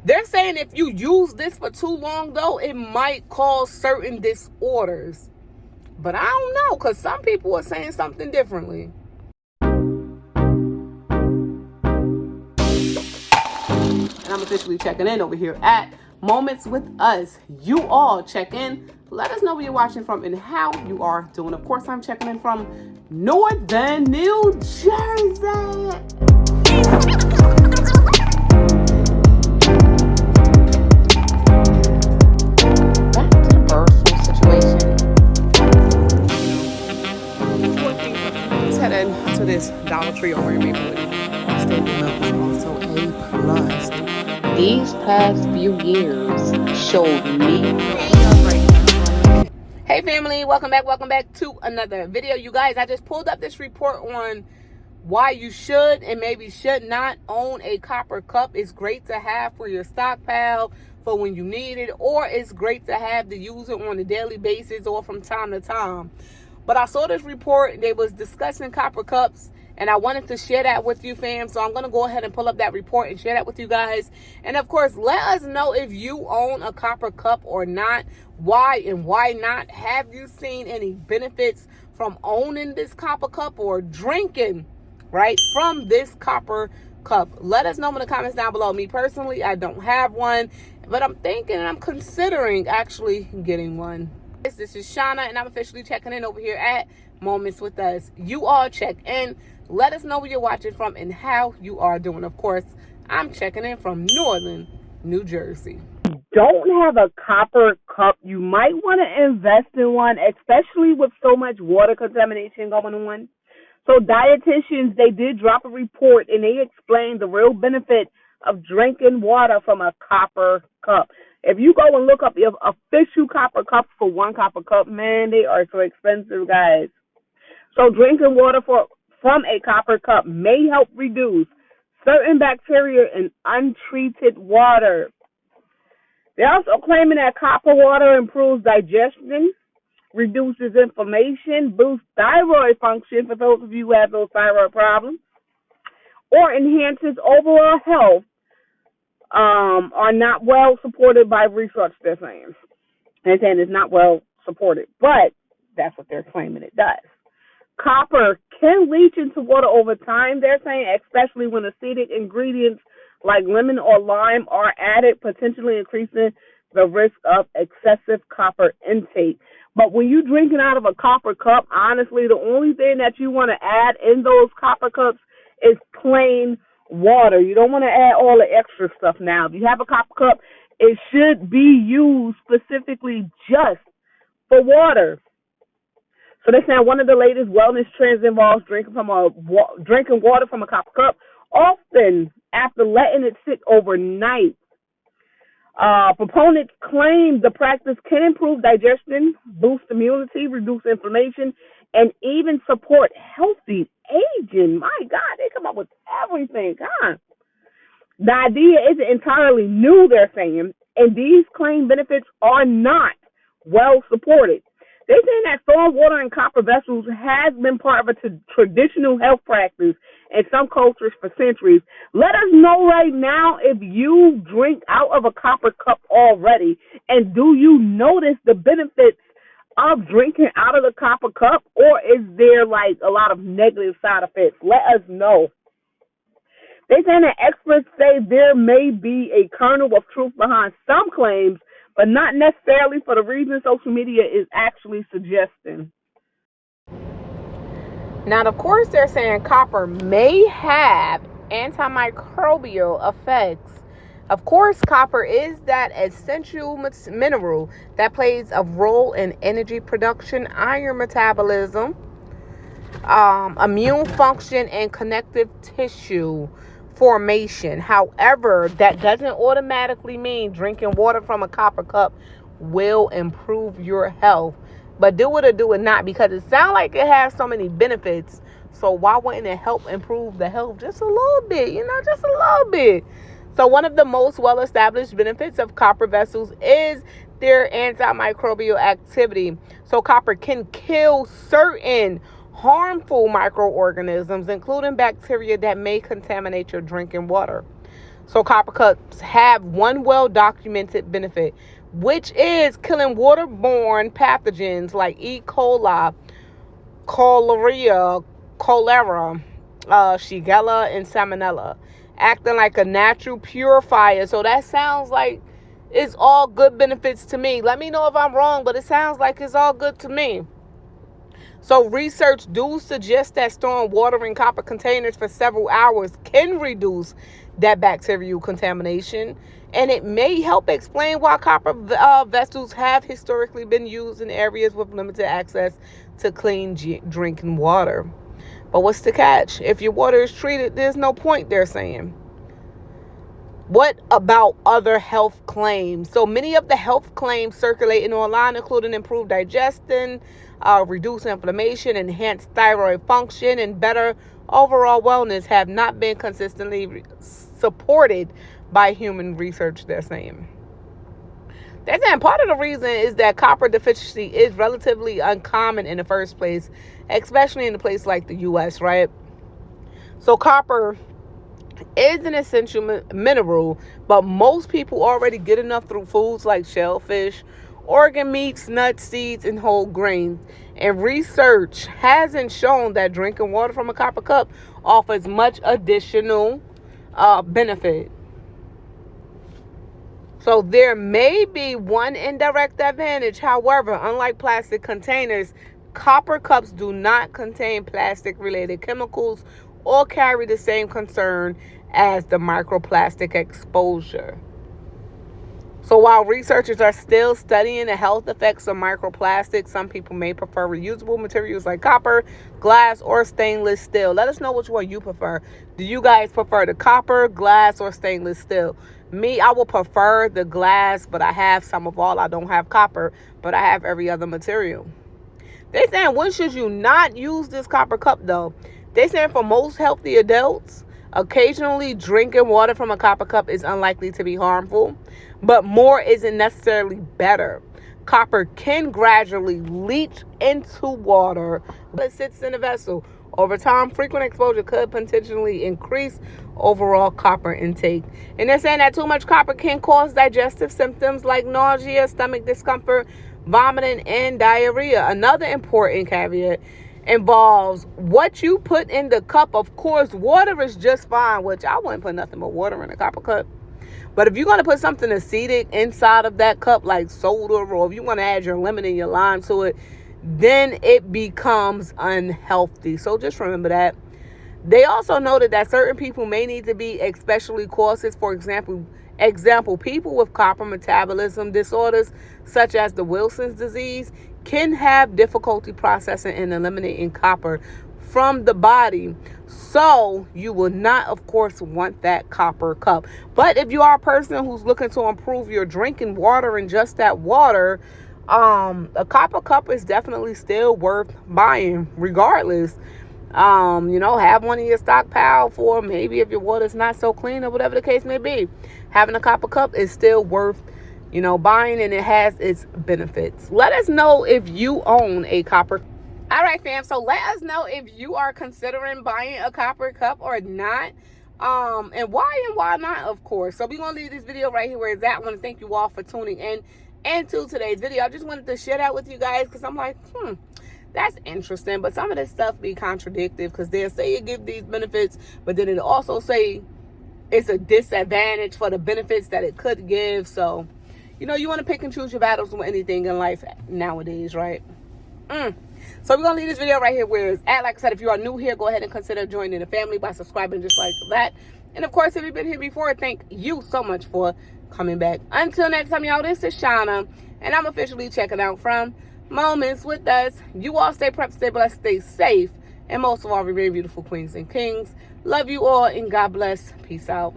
They're saying if you use this for too long, though, it might cause certain disorders. But I don't know, because some people are saying something differently. And I'm officially checking in over here at Moments with Us. You all check in. Let us know where you're watching from and how you are doing. Of course, I'm checking in from Northern New Jersey. To this Dollar Tree over in Maplewood. Stable milk is also A+. These past few years showed me. Hey family, welcome back to another video. You guys, I just pulled up this report on why you should and maybe should not own a copper cup. It's great to have for your stockpile for when you need it, or it's great to have to use it on a daily basis or from time to time. But I saw this report, they was discussing copper cups, and I wanted to share that with you, fam. So I'm going to go ahead and pull up that report and share that with you guys. And of course, let us know if you own a copper cup or not. Why and why not? Have you seen any benefits from owning this copper cup or drinking, right, from this copper cup? Let us know in the comments down below. Me personally, I don't have one, but I'm thinking and I'm considering actually getting one. This is Shauna, and I'm officially checking in over here at Moments with Us. You all check in. Let us know where you're watching from and how you are doing. Of course, I'm checking in from Northern New Jersey. Don't have a copper cup, you might want to invest in one, especially with so much water contamination going on. So dietitians, they did drop a report, and they explained the real benefit of drinking water from a copper cup. If you go and look up your official copper cups for one copper cup, man, they are so expensive, guys. So drinking water from a copper cup may help reduce certain bacteria in untreated water. They're also claiming that copper water improves digestion, reduces inflammation, boosts thyroid function for those of you who have those thyroid problems, or enhances overall health. Are not well supported by research, they're saying. They're saying it's not well supported, but that's what they're claiming it does. Copper can leach into water over time, they're saying, especially when acidic ingredients like lemon or lime are added, potentially increasing the risk of excessive copper intake. But when you're drinking out of a copper cup, honestly, the only thing that you want to add in those copper cups is plain water. You don't want to add all the extra stuff now. If you have a copper cup, it should be used specifically just for water. So they're saying one of the latest wellness trends involves drinking water from a copper cup, often after letting it sit overnight. Proponents claim the practice can improve digestion, boost immunity, reduce inflammation, and even support healthy aging. My God, they come up with everything, huh? The idea isn't entirely new, they're saying, and these claimed benefits are not well supported. They're saying that storing water in copper vessels has been part of a traditional health practice in some cultures for centuries. Let us know right now if you drink out of a copper cup already, and do you notice the benefits of drinking out of the copper cup, or is there like a lot of negative side effects? Let us know. They're saying that experts say there may be a kernel of truth behind some claims, but not necessarily for the reason social media is actually suggesting. Now, of course, they're saying copper may have antimicrobial effects. Of course, copper is that essential mineral that plays a role in energy production, iron metabolism, immune function, and connective tissue formation. However, that doesn't automatically mean drinking water from a copper cup will improve your health. But do it or do it not, because it sounds like it has so many benefits. So why wouldn't it help improve the health just a little bit? Just a little bit. So one of the most well-established benefits of copper vessels is their antimicrobial activity. So copper can kill certain harmful microorganisms, including bacteria that may contaminate your drinking water. So copper cups have one well-documented benefit, which is killing waterborne pathogens like E. coli, cholera, Shigella, and Salmonella, acting like a natural purifier. So that sounds like it's all good benefits to me. Let me know if I'm wrong, but it sounds like it's all good to me. So research do suggest that storing water in copper containers for several hours can reduce that bacterial contamination. And it may help explain why copper vessels have historically been used in areas with limited access to clean drinking water. But what's the catch? If your water is treated, there's no point, they're saying. What about other health claims? So many of the health claims circulating online, including improved digestion, reduced inflammation, enhanced thyroid function, and better overall wellness, have not been consistently supported by human research, they're saying. They're saying part of the reason is that copper deficiency is relatively uncommon in the first place, especially in a place like the U.S., right? So copper is an essential mineral, but most people already get enough through foods like shellfish, organ meats, nuts, seeds, and whole grains. And research hasn't shown that drinking water from a copper cup offers much additional benefit. So there may be one indirect advantage. However, unlike plastic containers, copper cups do not contain plastic-related chemicals or carry the same concern as the microplastic exposure. So while researchers are still studying the health effects of microplastics, some people may prefer reusable materials like copper, glass, or stainless steel. Let us know which one you prefer. Do you guys prefer the copper, glass, or stainless steel? Me, I will prefer the glass, but I have some of all. I don't have copper, but I have every other material. They're saying, when should you not use this copper cup, though? They're saying for most healthy adults, occasionally drinking water from a copper cup is unlikely to be harmful, but more isn't necessarily better. Copper can gradually leach into water that sits in a vessel. Over time, frequent exposure could potentially increase overall copper intake. And they're saying that too much copper can cause digestive symptoms like nausea, stomach discomfort, vomiting, and diarrhea. Another important caveat involves what you put in the cup. Of course, water is just fine, which I wouldn't put nothing but water in a copper cup. But if you're going to put something acidic inside of that cup, like soda, or if you want to add your lemon and your lime to it, then it becomes unhealthy. So just remember that. They also noted that certain people may need to be especially cautious. For example, people with copper metabolism disorders, such as the Wilson's disease, can have difficulty processing and eliminating copper from the body. So you will not, of course, want that copper cup. But if you are a person who's looking to improve your drinking water and just that water, a copper cup is definitely still worth buying regardless. Have one in your stockpile for maybe if your water's not so clean or whatever the case may be. Having a copper cup is still worth buying, and it has its benefits. Let us know if you own a copper. All right, fam. So let us know if you are considering buying a copper cup or not. And why not, of course. So we're going to leave this video right here where it's at. I want to thank you all for tuning in and to today's video. I just wanted to share that with you guys because I'm like, that's interesting. But some of this stuff be contradictive because they'll say it give these benefits, but then it also say it's a disadvantage for the benefits that it could give. So, you want to pick and choose your battles with anything in life nowadays, right? So we're going to leave this video right here where it's at. Like I said, if you are new here, go ahead and consider joining the family by subscribing just like that. And of course, if you've been here before, thank you so much for coming back. Until next time, y'all, this is Shauna, and I'm officially checking out from Moments with Us. You all stay prepped, stay blessed, stay safe, and most of all, remain beautiful queens and kings. Love you all, and God bless. Peace out.